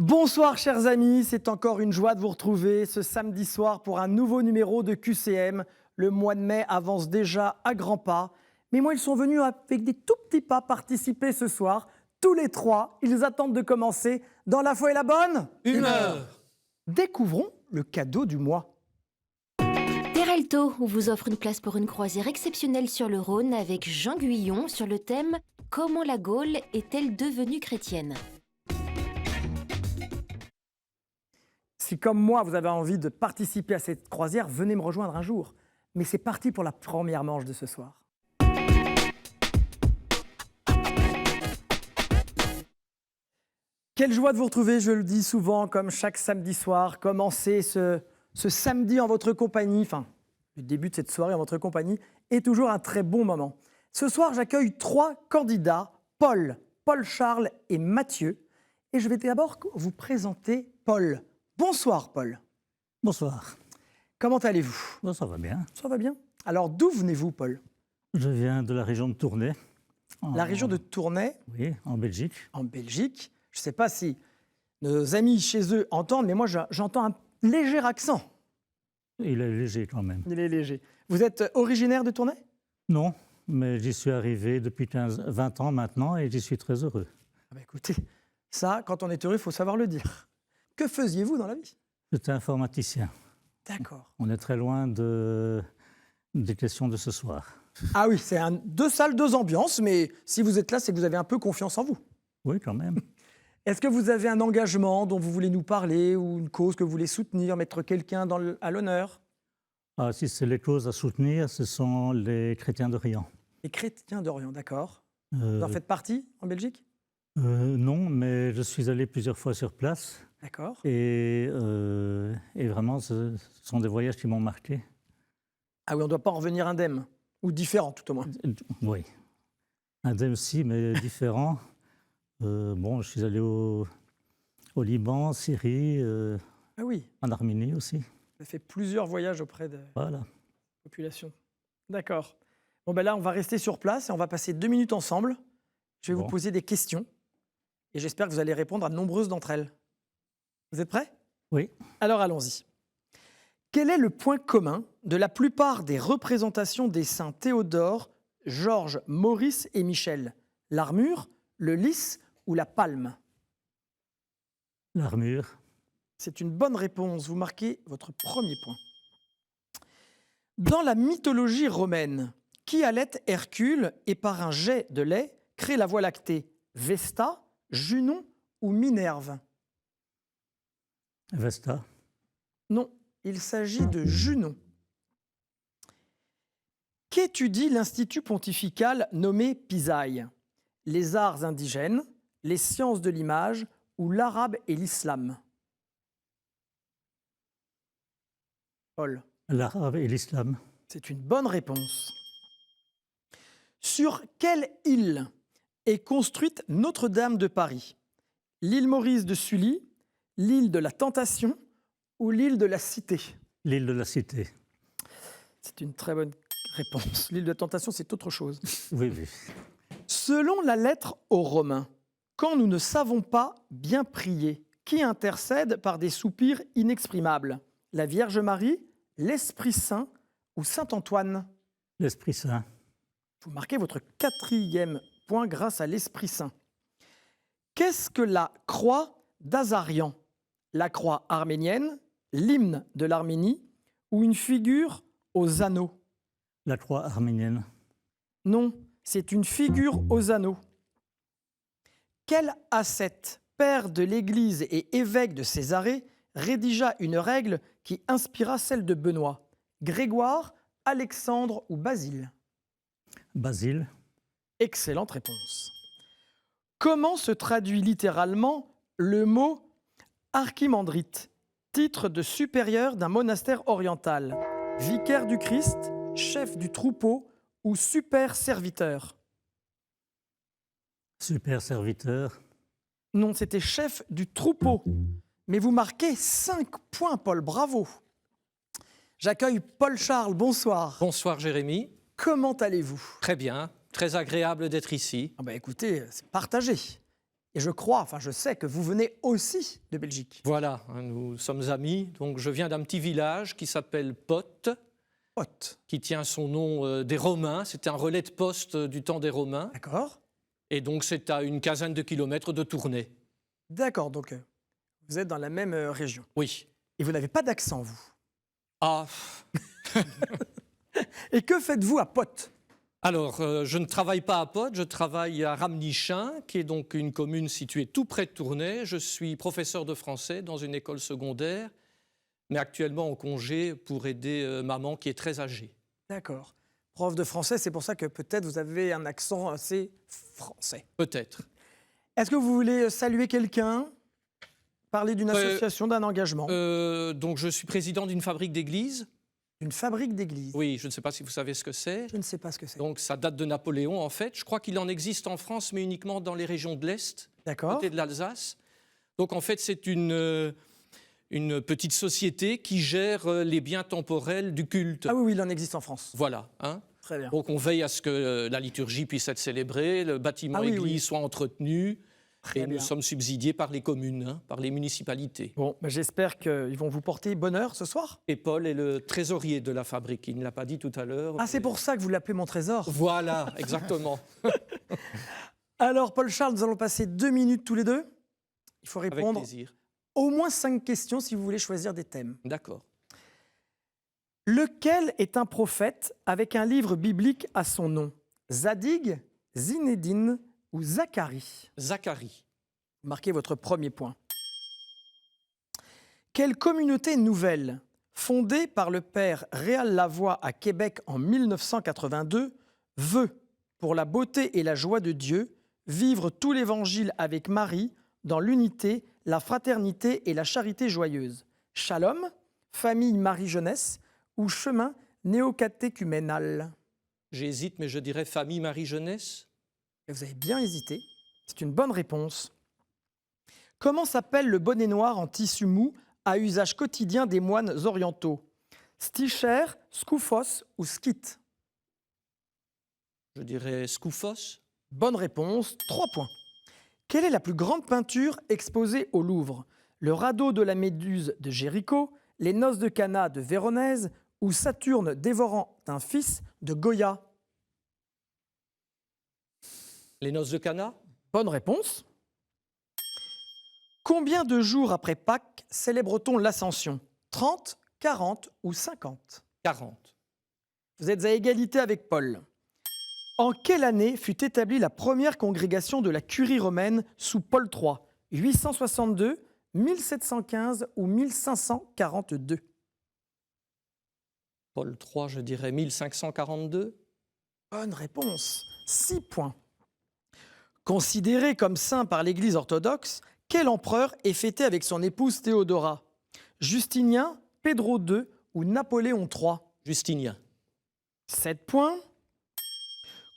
Bonsoir chers amis, c'est encore une joie de vous retrouver ce samedi soir pour un nouveau numéro de QCM. Le mois de mai avance déjà à grands pas, mais moi ils sont venus avec des tout petits pas participer ce soir. Tous les trois, ils attendent de commencer dans la foi et la bonne humeur. Découvrons le cadeau du mois. Peralto vous offre une place pour une croisière exceptionnelle sur le Rhône avec Jean Guyon sur le thème « Comment la Gaule est-elle devenue chrétienne ?» Si comme moi vous avez envie de participer à cette croisière, venez me rejoindre un jour. Mais c'est parti pour la première manche de ce soir. Quelle joie de vous retrouver, je le dis souvent, comme chaque samedi soir. Commencer ce samedi en votre compagnie, enfin, le début de cette soirée en votre compagnie, est toujours un très bon moment. Ce soir, j'accueille 3 candidats, Paul, Charles et Mathieu. Et je vais d'abord vous présenter Paul. Bonsoir, Paul. Bonsoir. Comment allez-vous? Bon, ça va bien. Ça va bien. Alors, d'où venez-vous, Paul? Je viens de la région de Tournai. La région de Tournai? Oui, en Belgique. En Belgique. Je ne sais pas si nos amis chez eux entendent, mais moi, j'entends un léger accent. Il est léger quand même. Il est léger. Vous êtes originaire de Tournai? Non, mais j'y suis arrivé depuis 20 ans maintenant et j'y suis très heureux. Ah bah écoutez, ça, quand on est heureux, il faut savoir le dire. Que faisiez-vous dans la vie? J'étais informaticien. D'accord. On est très loin des questions de ce soir. Ah oui, c'est 2 salles, 2 ambiances, mais si vous êtes là, c'est que vous avez un peu confiance en vous. Oui, quand même. Est-ce que vous avez un engagement dont vous voulez nous parler ou une cause que vous voulez soutenir, mettre quelqu'un à l'honneur? Ah, si c'est les causes à soutenir, ce sont les chrétiens d'Orient. Les chrétiens d'Orient, d'accord. Vous en faites partie en Belgique? Non, mais je suis allé plusieurs fois sur place. D'accord. Et vraiment, ce sont des voyages qui m'ont marqué. Ah oui, on ne doit pas en revenir indemne, ou différent tout au moins. Oui, indemne aussi, mais différent. Je suis allé au Liban, Syrie, Ah oui, en Arménie aussi. vous avez fait plusieurs voyages auprès de la Voilà. population. D'accord. Bon, ben là, on va rester sur place et on va passer 2 minutes ensemble. Je vais vous poser des questions et j'espère que vous allez répondre à de nombreuses d'entre elles. Vous êtes prêts? Oui. Alors allons-y. Quel est le point commun de la plupart des représentations des saints Théodore, Georges, Maurice et Michel? L'armure, le lys ou la palme? L'armure. C'est une bonne réponse. Vous marquez votre premier point. Dans la mythologie romaine, qui allait Hercule et par un jet de lait crée la Voie lactée? Vesta, Junon ou Minerve? Vesta. Non, il s'agit de Junon. Qu'étudie l'Institut pontifical nommé Pisaï? Les arts indigènes, les sciences de l'image ou l'arabe et l'islam? Paul. L'arabe et l'islam. C'est une bonne réponse. Sur quelle île est construite Notre-Dame de Paris? L'île Maurice de Sully, l'île de la Tentation ou l'île de la Cité? L'île de la Cité. C'est une très bonne réponse. L'île de la Tentation, c'est autre chose. Oui, oui. Selon la lettre aux Romains, quand nous ne savons pas bien prier, qui intercède par des soupirs inexprimables? La Vierge Marie, l'Esprit Saint ou Saint Antoine? L'Esprit Saint. Vous marquez votre 4e point grâce à l'Esprit Saint. Qu'est-ce que la croix d'Azarian? La croix arménienne, l'hymne de l'Arménie ou une figure aux anneaux? La croix arménienne. Non, c'est une figure aux anneaux. Quel ascète, père de l'Église et évêque de Césarée, rédigea une règle qui inspira celle de Benoît? Grégoire, Alexandre ou Basile? Basile. Excellente réponse. Comment se traduit littéralement le mot archimandrite, titre de supérieur d'un monastère oriental? Vicaire du Christ, chef du troupeau ou super serviteur? Super serviteur. Non, c'était chef du troupeau. Mais vous marquez 5 points, Paul, bravo. J'accueille Paul Charles, bonsoir. Bonsoir Jérémy. Comment allez-vous? Très bien, très agréable d'être ici. Écoutez, c'est partagé. Et je crois, enfin je sais que vous venez aussi de Belgique. Voilà, hein, nous sommes amis. Donc, je viens d'un petit village qui s'appelle Pot, Pote. qui tient son nom des Romains. C'était un relais de poste du temps des Romains. D'accord. Et donc, c'est à une quinzaine de kilomètres de Tournai. D'accord, donc vous êtes dans la même région. Oui. Et vous n'avez pas d'accent, vous. Ah, Et que faites-vous à Pote? alors, je ne travaille pas à Pot, je travaille à Ramnichin, qui est donc une commune située tout près de Tournai. Je suis professeur de français dans une école secondaire, mais actuellement en congé pour aider maman qui est très âgée. D'accord. Prof de français, c'est pour ça que peut-être vous avez un accent assez français. Peut-être. Est-ce que vous voulez saluer quelqu'un? Parler d'une Ouais. association, d'un engagement? Donc, je suis président d'une fabrique d'églises. Une fabrique d'église? Oui, je ne sais pas si vous savez ce que c'est. Je ne sais pas ce que c'est. Donc, ça date de Napoléon, en fait. Je crois qu'il en existe en France, mais uniquement dans les régions de l'Est, D'accord. côté de l'Alsace. Donc, en fait, c'est une petite société qui gère les biens temporels du culte. Ah oui, oui, il en existe en France. Voilà. Hein. Très bien. Donc, on veille à ce que la liturgie puisse être célébrée, le bâtiment Ah oui, église oui. soit entretenu. Très Et nous bien. sommes subsidiés par les communes, hein, par les municipalités. Bon, ben, j'espère qu'ils vont vous porter bonheur ce soir. Et Paul est le trésorier de la fabrique. Il ne l'a pas dit tout à l'heure. Ah, c'est pour ça que vous l'appelez mon trésor. Voilà, exactement. Alors, Paul-Charles, nous allons passer 2 minutes tous les deux. Il faut Avec répondre plaisir. au moins 5 questions si vous voulez choisir des thèmes. D'accord. Lequel est un prophète avec un livre biblique à son nom? Zadig, Zinédine ou Zacharie? Zacharie. Marquez votre premier point. Quelle communauté nouvelle, fondée par le père Réal Lavoie à Québec en 1982, veut, pour la beauté et la joie de Dieu, vivre tout l'Évangile avec Marie dans l'unité, la fraternité et la charité joyeuse? Shalom, famille Marie-Jeunesse ou chemin néocatéchuménal? J'hésite, mais je dirais famille Marie-Jeunesse. Et vous avez bien hésité. C'est une bonne réponse. Comment s'appelle le bonnet noir en tissu mou à usage quotidien des moines orientaux? Sticher, skoufos ou skit? Je dirais Skoufos. Bonne réponse, 3 points. Quelle est la plus grande peinture exposée au Louvre? Le radeau de la Méduse de Géricault, les noces de Cana de Véronèse ou Saturne dévorant un fils de Goya? Les noces de Cana. Bonne réponse. Combien de jours après Pâques célèbre-t-on l'Ascension? 30, 40 ou 50? 40. Vous êtes à égalité avec Paul. En quelle année fut établie la première congrégation de la Curie romaine sous Paul III? 862, 1715 ou 1542? Paul III, je dirais 1542. Bonne réponse. 6 points. Considéré comme saint par l'Église orthodoxe, quel empereur est fêté avec son épouse Théodora? Justinien, Pedro II ou Napoléon III? Justinien. 7 points.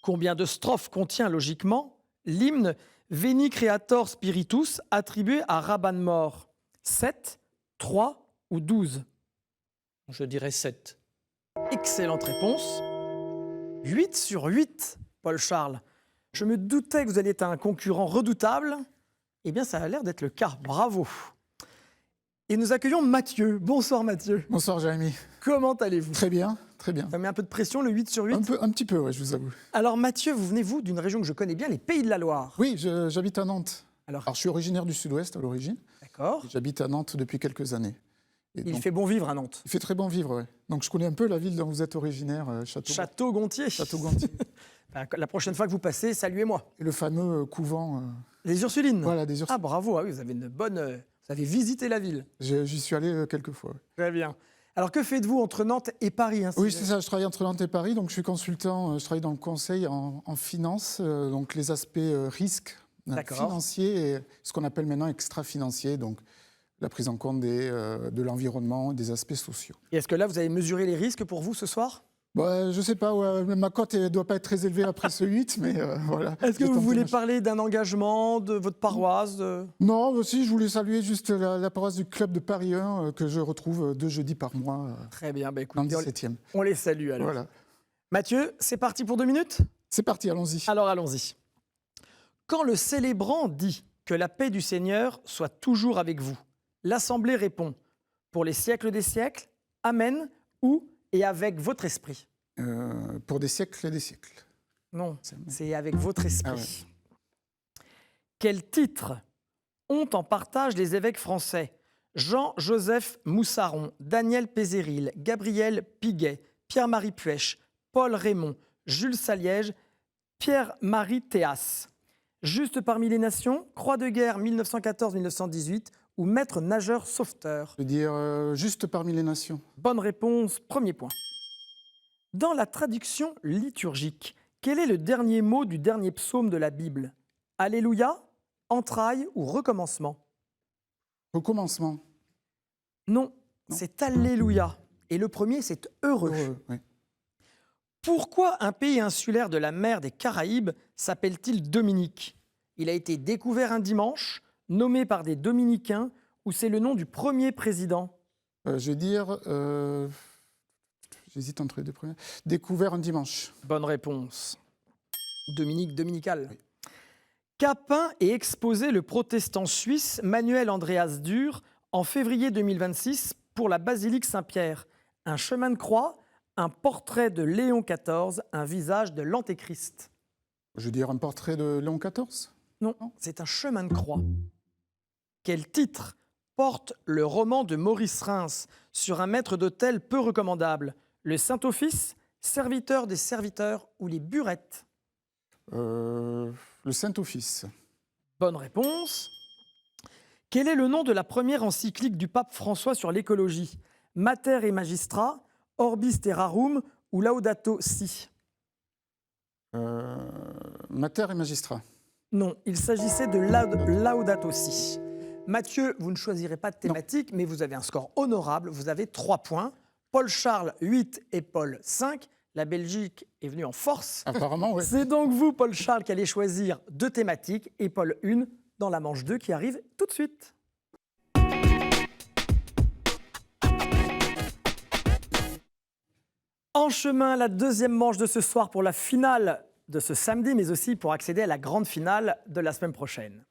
Combien de strophes contient logiquement l'hymne Veni Creator Spiritus attribué à Rabban Mor? 7, 3 ou 12? Je dirais 7. Excellente réponse. 8 sur 8, Paul Charles. Je me doutais que vous alliez être un concurrent redoutable. Eh bien, ça a l'air d'être le cas. Bravo. Et nous accueillons Mathieu. Bonsoir Mathieu. Bonsoir Jérémy. Comment allez-vous? Très bien, très bien. Ça met un peu de pression, le 8 sur 8? Un petit peu, ouais, je vous avoue. Alors Mathieu, vous venez, vous, d'une région que je connais bien, les Pays de la Loire. Oui, j'habite à Nantes. Alors, Alors, je suis originaire du Sud-Ouest à l'origine. d'accord. J'habite à Nantes depuis quelques années. Et Il donc, fait bon vivre à Nantes. il fait très bon vivre, ouais. Donc, je connais un peu la ville dont vous êtes originaire, Château-Gontier. Château-Gontier. Ben, la prochaine fois que vous passez, saluez-moi. Et le fameux couvent, Les Ursulines. voilà, des Ah Ursines. bravo, ah oui, vous avez une bonne... vous avez visité la ville. J'y suis allé quelques fois. Ouais. Très bien. Alors que faites-vous entre Nantes et Paris, hein, Oui, si- c'est ça, je travaille entre Nantes et Paris, donc je suis consultant, je travaille dans le conseil en finance, donc les aspects risques D'accord. financiers et ce qu'on appelle maintenant extra-financiers, donc la prise en compte de l'environnement, des aspects sociaux. Et est-ce que là, vous avez mesuré les risques pour vous ce soir? Bah, je sais pas, ouais, ma cote ne doit pas être très élevée après ce 8, mais voilà. Est-ce que J'ai vous tenté voulez ma- parler d'un engagement, de votre paroisse Non, aussi, je voulais saluer juste la paroisse du club de Paris 1 que je retrouve 2 jeudis par mois Très bien, bah, dans le écoutez, 17e. on les salue alors. Voilà. Mathieu, c'est parti pour 2 minutes? C'est parti, allons-y. Alors allons-y. Quand le célébrant dit Que la paix du Seigneur soit toujours avec vous. L'Assemblée répond pour les siècles des siècles, Amen, ou et avec votre esprit. Pour des siècles et des siècles. Non, c'est avec votre esprit. Ah ouais. Quels titres ont en partage les évêques français Jean-Joseph Moussaron, Daniel Pézéril, Gabriel Piguet, Pierre-Marie Puech, Paul Raymond, Jules Saliège, Pierre-Marie Théas. Juste parmi les nations, Croix de guerre 1914-1918 ou maître nageur sauveteur. Je veux dire, juste parmi les nations. Bonne réponse, premier point. Dans la traduction liturgique, quel est le dernier mot du dernier psaume de la Bible? Alléluia, entrailles ou recommencement? Recommencement. Non, c'est Alléluia. Et le premier, c'est heureux. Heureux, oui. Pourquoi un pays insulaire de la mer des Caraïbes s'appelle-t-il Dominique? Il a été découvert un dimanche, nommé par des dominicains, ou c'est le nom du premier président? Je vais dire, j'hésite entre les deux premiers. Découvert un dimanche. Bonne réponse. Dominique dominical. Oui. Qu'a peint et exposé le protestant suisse Manuel Andreas Dürer en février 2026 pour la basilique Saint-Pierre? Un chemin de croix, un portrait de Léon XIV, un visage de l'Antéchrist. Je veux dire un portrait de Léon XIV. Non, c'est un chemin de croix. Quel titre porte le roman de Maurice Reims sur un maître d'hôtel peu recommandable? Le Saint-Office, Serviteur des serviteurs ou les Burettes? Le Saint-Office. Bonne réponse. Quel est le nom de la première encyclique du pape François sur l'écologie? Mater et Magistrat, Orbis Terrarum ou Laudato Si? Mater et Magistrat. Non, il s'agissait de Laudato Si. Mathieu, vous ne choisirez pas de thématique, mais vous avez un score honorable. Vous avez 3 points. Paul Charles, 8 et Paul, 5. La Belgique est venue en force. Apparemment, oui. C'est donc vous, Paul Charles, qui allez choisir 2 thématiques et Paul, 1 dans la manche 2 qui arrive tout de suite. En chemin, la deuxième manche de ce soir pour la finale de ce samedi, mais aussi pour accéder à la grande finale de la semaine prochaine.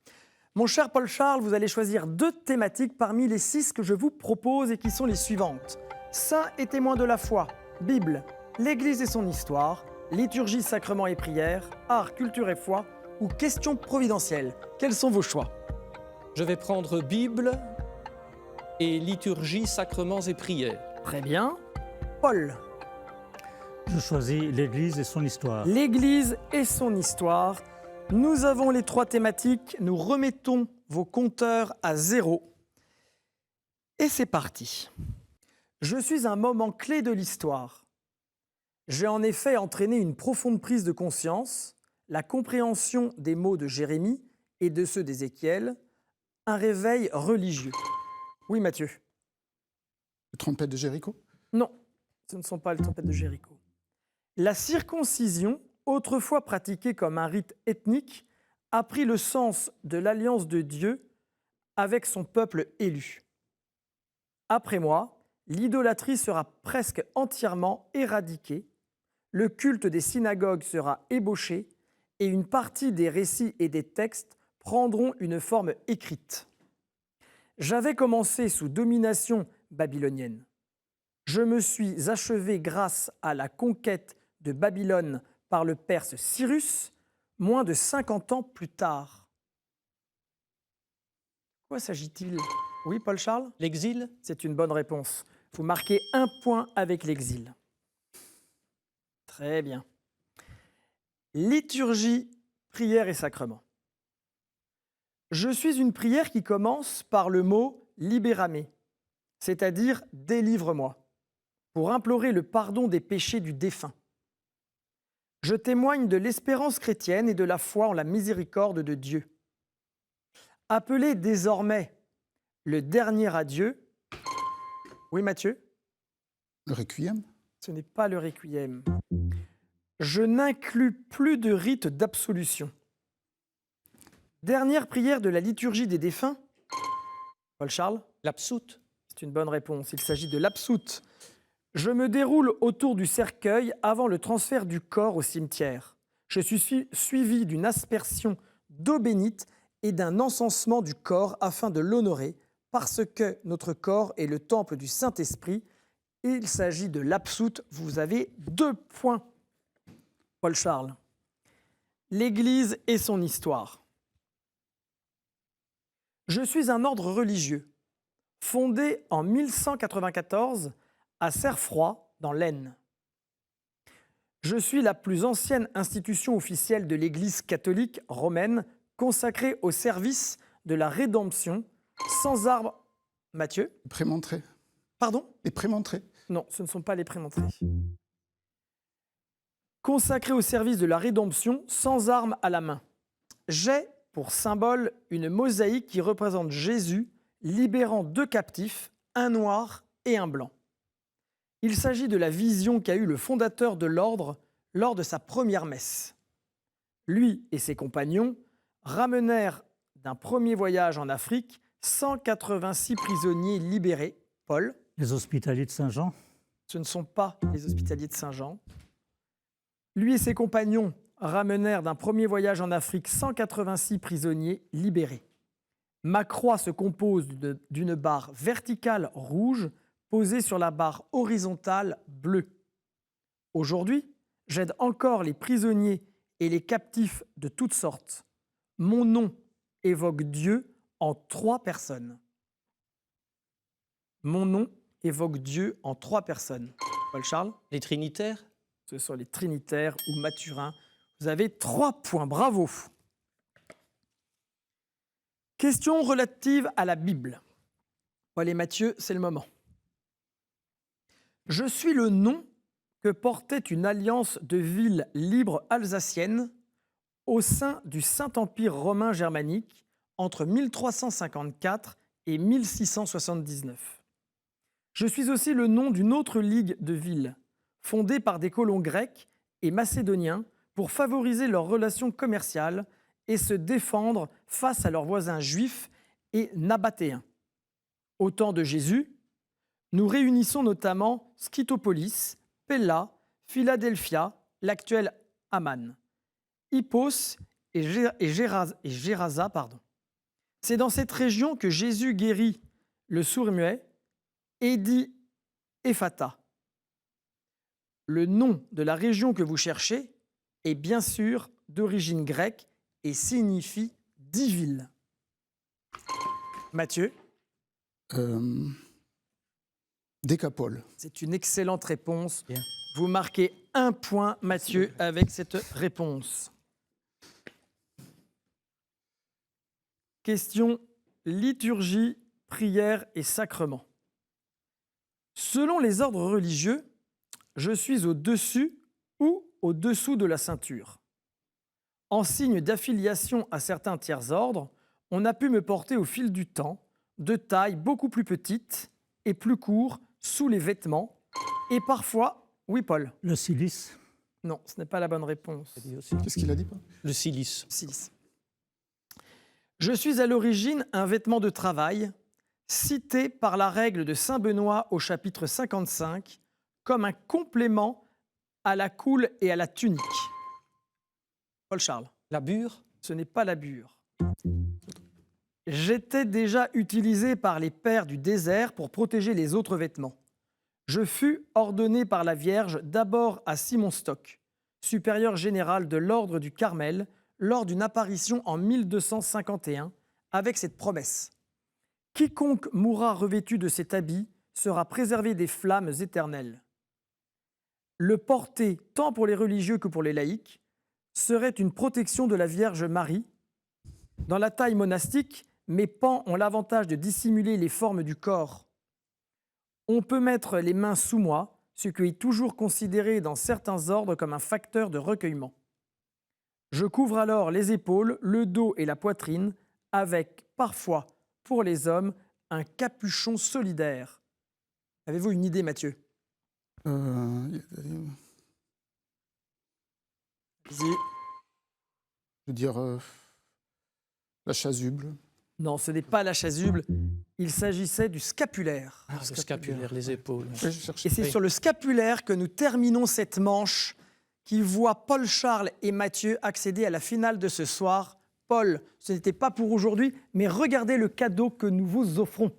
Mon cher Paul Charles, vous allez choisir 2 thématiques parmi les 6 que je vous propose et qui sont les suivantes. Saints et témoins de la foi, Bible, l'Église et son histoire, liturgie, sacrements et prières, art, culture et foi ou questions providentielles. Quels sont vos choix? Je vais prendre Bible et liturgie, sacrements et prières. Très bien. Paul, Je choisis l'Église et son histoire. l'Église et son histoire. Nous avons les 3 thématiques. Nous remettons vos compteurs à 0. Et c'est parti. Je suis un moment clé de l'histoire. J'ai en effet entraîné une profonde prise de conscience, la compréhension des mots de Jérémie et de ceux d'Ézéchiel, un réveil religieux. Oui, Mathieu? Le trompette de Jéricho. Non, ce ne sont pas les trompettes de Jéricho. La circoncision, autrefois pratiquée comme un rite ethnique, a pris le sens de l'alliance de Dieu avec son peuple élu. Après moi, l'idolâtrie sera presque entièrement éradiquée, le culte des synagogues sera ébauché et une partie des récits et des textes prendront une forme écrite. J'avais commencé sous domination babylonienne. Je me suis achevé grâce à la conquête de Babylone par le Perse Cyrus, moins de 50 ans plus tard. De quoi s'agit-il? Oui, Paul Charles? L'exil? C'est une bonne réponse. Vous marquez 1 point avec l'exil. Très bien. Liturgie, prière et sacrement. Je suis une prière qui commence par le mot « libérame », c'est-à-dire « délivre-moi », pour implorer le pardon des péchés du défunt. Je témoigne de l'espérance chrétienne et de la foi en la miséricorde de Dieu. Appelé désormais le dernier adieu. Oui, Mathieu? Le Requiem. Ce n'est pas le requiem. Je n'inclus plus de rite d'absolution. Dernière prière de la liturgie des défunts. Paul Charles? L'absoute? C'est une bonne réponse. Il s'agit de l'absoute. Je me déroule autour du cercueil avant le transfert du corps au cimetière. Je suis suivi d'une aspersion d'eau bénite et d'un encensement du corps afin de l'honorer, parce que notre corps est le temple du Saint-Esprit. Il s'agit de l'absoute. Vous avez 2 points. Paul Charles. L'Église et son histoire. Je suis un ordre religieux, fondé en 1194 à Cerfroy, dans l'Aisne. Je suis la plus ancienne institution officielle de l'Église catholique romaine consacrée au service de la rédemption, sans arbre. Mathieu? Les prémontrés. Pardon? Les prémontrés. Non, ce ne sont pas les prémontrés. Consacré au service de la rédemption, sans armes à la main. J'ai pour symbole une mosaïque qui représente Jésus libérant 2 captifs, un noir et un blanc. Il s'agit de la vision qu'a eue le fondateur de l'ordre lors de sa première messe. Lui et ses compagnons ramenèrent d'un premier voyage en Afrique 186 prisonniers libérés. Paul? Les Hospitaliers de Saint-Jean. Ce ne sont pas les Hospitaliers de Saint-Jean. Lui et ses compagnons ramenèrent d'un premier voyage en Afrique 186 prisonniers libérés. Ma croix se compose d'une barre verticale rouge posée sur la barre horizontale bleue. Aujourd'hui, j'aide encore les prisonniers et les captifs de toutes sortes. Mon nom évoque Dieu en 3 personnes. Mon nom évoque Dieu en 3 personnes. Paul Charles? Les Trinitaires? Ce sont les Trinitaires ou Mathurins. Vous avez 3 points, bravo. Question relative à la Bible. Paul et Mathieu, c'est le moment. Je suis le nom que portait une alliance de villes libres alsaciennes au sein du Saint-Empire romain germanique entre 1354 et 1679. Je suis aussi le nom d'une autre ligue de villes, fondée par des colons grecs et macédoniens pour favoriser leurs relations commerciales et se défendre face à leurs voisins juifs et nabatéens. Au temps de Jésus, nous réunissons notamment Scythopolis, Pella, Philadelphia, l'actuel Amman, Hippos et Gerasa. C'est dans cette région que Jésus guérit le sourd-muet et dit Ephata. Le nom de la région que vous cherchez est bien sûr d'origine grecque et signifie 10 villes. Mathieu? Décapole. C'est une excellente réponse. Bien. Vous marquez 1 point, Mathieu, avec cette réponse. Question liturgie, prière et sacrement. Selon les ordres religieux, je suis au-dessus ou au-dessous de la ceinture. En signe d'affiliation à certains tiers-ordres, on a pu me porter au fil du temps, de taille beaucoup plus petite et plus court sous les vêtements, et parfois, oui Paul? Le cilice. Non, ce n'est pas la bonne réponse. Qu'est-ce qu'il a dit, Paul? Le cilice. Silice. Je suis à l'origine un vêtement de travail, cité par la règle de saint Benoît au chapitre 55, comme un complément à la coule et à la tunique. Paul Charles. La bure? Ce n'est pas la bure. J'étais déjà utilisé par les pères du désert pour protéger les autres vêtements. Je fus ordonné par la Vierge d'abord à Simon Stock, supérieur général de l'ordre du Carmel, lors d'une apparition en 1251, avec cette promesse. Quiconque mourra revêtu de cet habit sera préservé des flammes éternelles. Le porter, tant pour les religieux que pour les laïcs, serait une protection de la Vierge Marie. Dans la taille monastique, mes pans ont l'avantage de dissimuler les formes du corps. On peut mettre les mains sous moi, ce qui est toujours considéré dans certains ordres comme un facteur de recueillement. Je couvre alors les épaules, le dos et la poitrine avec, parfois, pour les hommes, un capuchon solidaire. Avez-vous une idée, Mathieu? Je veux dire la chasuble. Non, ce n'est pas la chasuble. Il s'agissait du scapulaire. Ah, le scapulaire, les épaules. Ouais, je cherchais. Et c'est sur le scapulaire que nous terminons cette manche qui voit Paul Charles et Mathieu accéder à la finale de ce soir. Paul, ce n'était pas pour aujourd'hui, mais regardez le cadeau que nous vous offrons.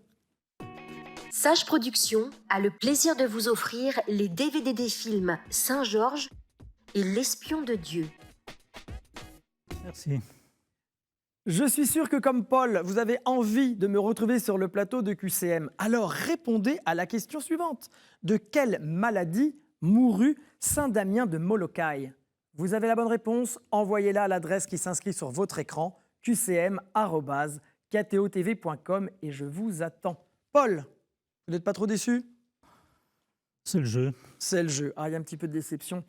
Sage Productions a le plaisir de vous offrir les DVD des films Saint-Georges et L'Espion de Dieu. Merci. Je suis sûr que comme Paul, vous avez envie de me retrouver sur le plateau de QCM. Alors répondez à la question suivante. De quelle maladie mourut Saint Damien de Molokai? Vous avez la bonne réponse, envoyez-la à l'adresse qui s'inscrit sur votre écran, qcm@ktotv.com et je vous attends. Paul, vous n'êtes pas trop déçu? C'est le jeu. C'est le jeu. Ah, il y a un petit peu de déception.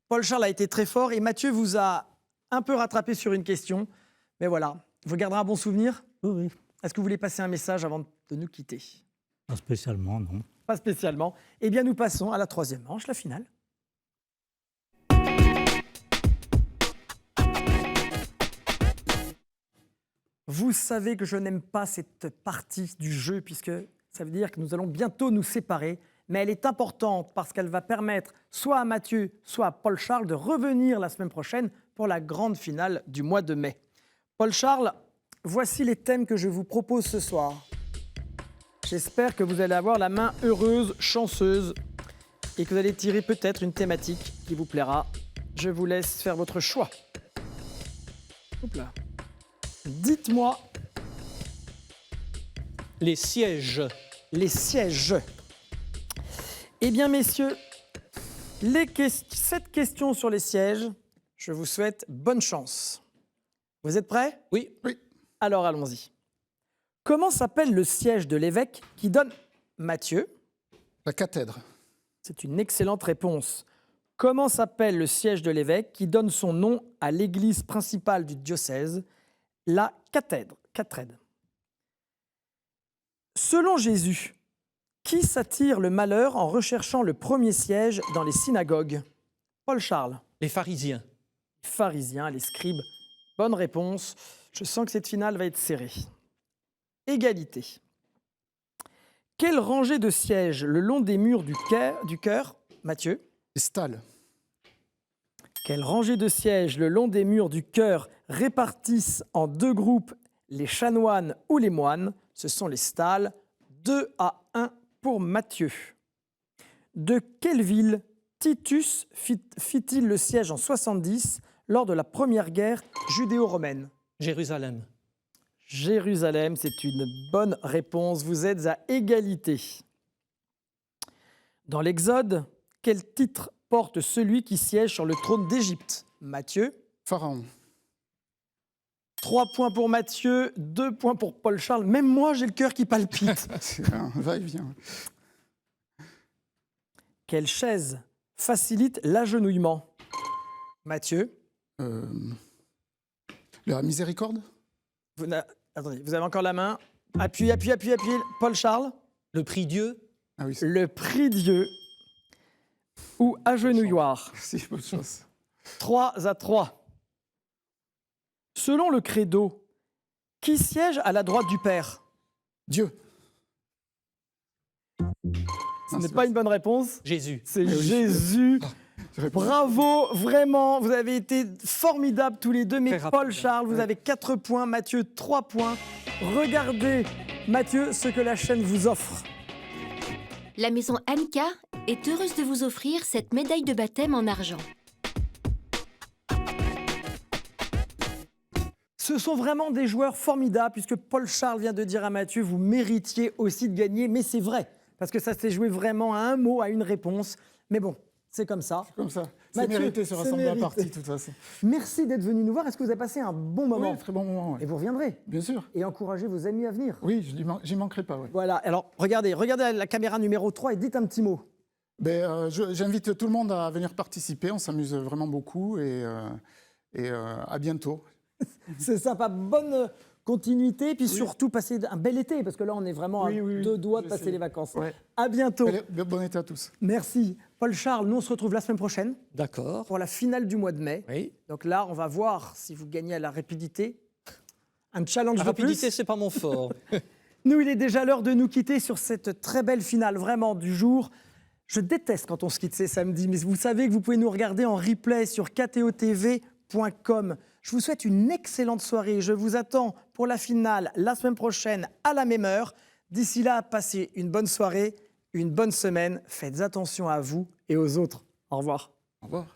Paul Charles a été très fort et Mathieu vous a un peu rattrapé sur une question. Mais voilà, vous garderez un bon souvenir? Oui, oui. Est-ce que vous voulez passer un message avant de nous quitter? Pas spécialement, non. Pas spécialement. Eh bien, nous passons à la troisième manche, la finale. Vous savez que je n'aime pas cette partie du jeu puisque ça veut dire que nous allons bientôt nous séparer. Mais elle est importante parce qu'elle va permettre soit à Mathieu, soit à Paul Charles de revenir la semaine prochaine pour la grande finale du mois de mai. Paul Charles, voici les thèmes que je vous propose ce soir. J'espère que vous allez avoir la main heureuse, chanceuse et que vous allez tirer peut-être une thématique qui vous plaira. Je vous laisse faire votre choix. Hop là. Dites-moi Les sièges. les sièges. Eh bien, messieurs, cette question sur les sièges, je vous souhaite bonne chance. Vous êtes prêts? Oui. Oui. Alors, allons-y. Comment s'appelle le siège de l'évêque qui donne... Mathieu, La cathèdre. c'est une excellente réponse. Comment s'appelle le siège de l'évêque qui donne son nom à l'église principale du diocèse? La cathèdre. Cathédrale. Selon Jésus, qui s'attire le malheur en recherchant le premier siège dans les synagogues? Paul Charles. Les pharisiens. Les pharisiens, les scribes. Bonne réponse. Je sens que cette finale va être serrée. Égalité. Quelle rangée de sièges le long des murs du chœur, Mathieu? Les stalles. Quelle rangée de sièges le long des murs du chœur répartissent en deux groupes les chanoines ou les moines? Ce sont les stalles. 2-1 pour Mathieu. De quelle ville Titus fit-il le siège en 70 lors de la première guerre judéo-romaine? Jérusalem. Jérusalem, c'est une bonne réponse. Vous êtes à égalité. Dans l'Exode, quel titre porte celui qui siège sur le trône d'Égypte? Mathieu. Pharaon. 3 points pour Mathieu, 2 points pour Paul Charles. Même moi, j'ai le cœur qui palpite. C'est un va-et-vient. Quelle chaise facilite l'agenouillement? Mathieu. La miséricorde. Attendez, vous avez encore la main. Appuyez. Paul Charles. Le prix Dieu. Ah oui, Le prix Dieu ou agenouilloir. c'est bonne chose. 3-3. Selon le credo, qui siège à la droite du Père? Dieu. Ce n'est pas une bonne réponse. Jésus. C'est Jésus. Je réponds. Bravo, vraiment, vous avez été formidables tous les deux. Mais Très rapide. Paul Charles, vous avez 4 points, Mathieu 3 points. Regardez, Mathieu, ce que la chaîne vous offre. La maison Anka est heureuse de vous offrir cette médaille de baptême en argent. Ce sont vraiment des joueurs formidables, puisque Paul Charles vient de dire à Mathieu, vous méritiez aussi de gagner, mais c'est vrai, parce que ça s'est joué vraiment à un mot, à une réponse. Mais bon, c'est comme ça. Comme ça. C'est Mathieu, mérité ce c'est rassemblement à mérité. partie, de toute façon. Merci d'être venu nous voir. Est-ce que vous avez passé un bon moment? Oui, très bon moment. Ouais. Et vous reviendrez. Bien sûr. Et encouragez vos amis à venir. Oui, j'y manquerai pas. Ouais. Voilà, alors regardez la caméra numéro 3 et dites un petit mot. J'invite tout le monde à venir participer. On s'amuse vraiment beaucoup et à bientôt. C'est sympa, bonne continuité, puis surtout passer un bel été, parce que là on est vraiment à Oui, deux doigts de je passer sais. les vacances. Ouais. À bientôt. Allez, bon été à tous. Merci. Paul Charles, nous on se retrouve la semaine prochaine D'accord. pour la finale du mois de mai. Oui. Donc là, on va voir si vous gagnez à la rapidité. Un challenge La de rapidité, plus. c'est pas mon fort. Nous, il est déjà l'heure de nous quitter sur cette très belle finale vraiment du jour. Je déteste quand on se quitte ces samedis, mais vous savez que vous pouvez nous regarder en replay sur ktotv.com. Je vous souhaite une excellente soirée. Je vous attends pour la finale la semaine prochaine à la même heure. D'ici là, passez une bonne soirée, une bonne semaine. Faites attention à vous et aux autres. Au revoir. Au revoir.